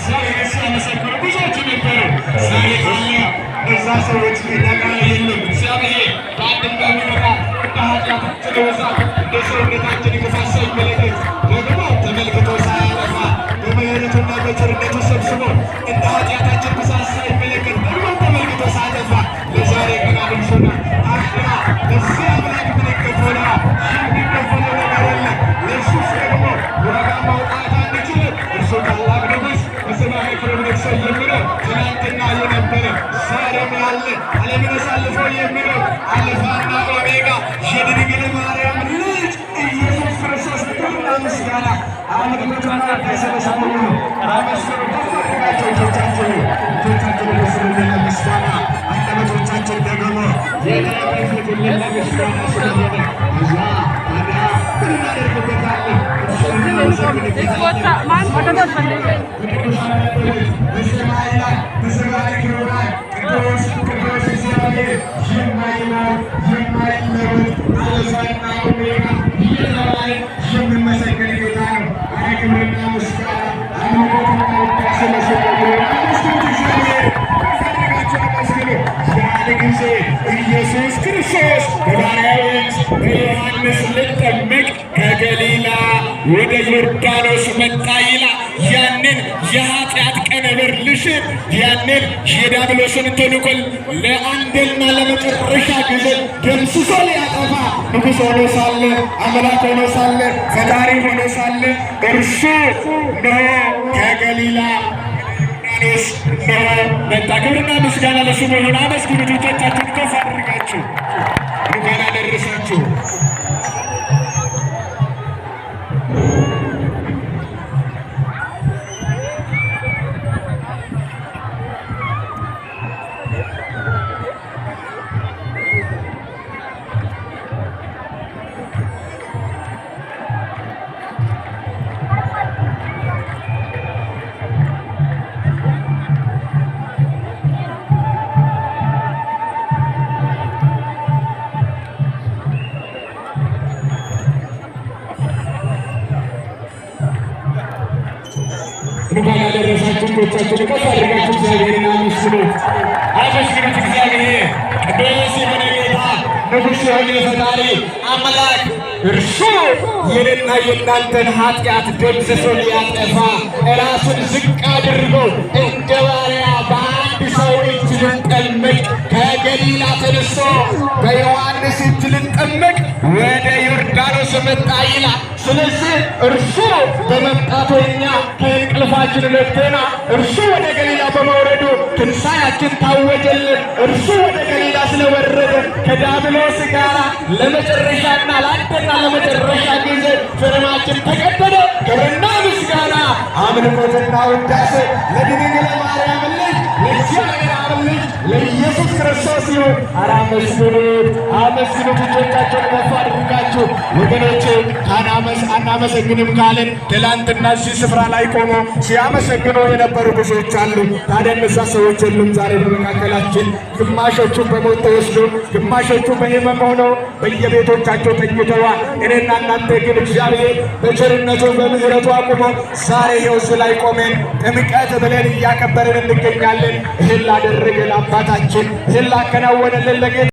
እግዚአብሔር ሲያመሰግኑ ብዙዎች ነበሩ። ዛሬ ታዲያ እዛ ሰዎች ሊነቃ የለም። እግዚአብሔር በአንድም በሚመጣ እንደ ኃጢአታችን ብዛት እንደ ሰውነታችን የከፋሳ ይመለከት ደግሞ ተመልክቶ ሳያጠፋ በምሕረቱና በቸርነቱ ሰብስቦ እንደ ኃጢአታችን ብዛት ሳይመለከት ደግሞ ተመልክቶ ሳያጠፋ ለዛሬ ቀን አድርሶናል። ታዲያ ለዚህ አምላክ ምን ይከፈላል? የሚከፈለው ነገር የለም። ለእርሱስ ደግሞ ዋጋ ማውጣት አንችልም። እርሱ ታላቅ ንጉሥ በሰማይ ክብር ነግሶ የሚኖር ትናንትና የነበረ ዛሬም ያለ ዓለምን አሳልፎ የሚኖር አልፋና ኦሜጋ የድንግል ማርያም ልጅ ኢየሱስ ክርስቶስ ክብርና ምስጋና አምልኮትና ከሰበሰቡ አመስግኑ። ከፍ አድርጋችሁ እጆቻችሁን ለስሉልና ምስጋና አንደበቶቻችን ደግሞ የተከፈቱልን ለምስጋና ስለሆነ እዛ ታዲያ ምን እናደርግበታለን? በሰማይ ላይ በሰማይ ክብራን ቅዱስ ቅዱስ እግዚአብሔር የማይሞት የማይለወጥ አልፋና ኦሜጋ እየተባለ የሚመሰገን ጌታ ነው። ክብርና ምስጋና አምልኮትና ውዳሴ ለስሙ ይሁን። አመስግኑት እግዚአብሔር አድርጋችሁ አመስግኑ። ያን ጊዜ ኢየሱስ ክርስቶስ በባሪያዎች በዮሐንስ ልጠመቅ ከገሊላ ወደ ዮርዳኖስ መጣ ይላል። ያንን የኃጢአት ቀንበር ልሽር ያንን የዲያብሎስን ተንኮል ለአንድና ለመጨረሻ ጊዜ ደምስሶ ሊያጠፋ ንጉሥ ሆኖ ሳለ አምላክ ሆኖ ሳለ ፈጣሪ ሆኖ ሳለ እርሱ ነው ከገሊላ ዮርዳኖስ ነው መጣ። ክብርና ምስጋና ለስሙ ይሁን። አመስግኑ። እጆቻችሁን ከፍ አድርጋችሁ እንኳን አደረሳችሁ። እንኳን ያደረሳችሁ እጆቻችሁን ከፍ አድርጋችሁ እግዚአብሔርን አመስግኑት። አመስግኑት እግዚአብሔር ቅዱስ የሆነ ጌታ ንጉሥ የሆነ ፈጣሪ አምላክ እርሱ የኔና የእናንተን ኃጢአት ደምስሶ ሊያጠፋ ራሱን ዝቅ አድርጎ እንደ ባሪያ በአንድ ሰው እጅ ልጠመቅ ከገሊላ ተነስቶ በዮሐንስ እጅ ልጠመቅ ወደ ዮርዳኖስ መጣ ይላል። ስለዚህ እርሱ በመምጣቱ እኛ ከእንቅልፋችን ነቅተና እርሱ ወደ ገሊላ በመውረዱ ትንሣኤያችን ታወጀልን። እርሱ ወደ ገሊላ ስለወረደ ከዲያብሎስ ጋር ለመጨረሻና ለአንድና ለመጨረሻ ጊዜ ፍርማችን ተቀደደ። ክብርና ምስጋና አምልኮትና ውዳሴ ለድንግል ማርያም ልጅ ለእግዚአብሔር አብ ልጅ ለኢየሱስ ክርስቶስ ይሁን። ኧረ አመስግኑት፣ አመስግኑት። እጆቻቸውን ከፍ አድርጋችሁ ወገኖቼ አናመሰግንም ካልን ትላንትና እዚህ ስፍራ ላይ ቆሞ ሲያመሰግኑ የነበሩ ብዙዎች አሉ። ታዲያ እነዛ ሰዎች የሉም ዛሬ በመካከላችን። ግማሾቹ በሞት ተወስዶ፣ ግማሾቹ በሕመም ሆነው በየቤቶቻቸው ተኝተዋል። እኔና እናንተ ግን እግዚአብሔር በቸርነቱ በምሕረቱ አቁሞ ዛሬ ይኸው እዚህ ላይ ቆመን ጥምቀት ብለን እያከበርን እንገኛለን። ይህን ላደረገ ለአባታችን ይህን ላከናወነልን ለጌታ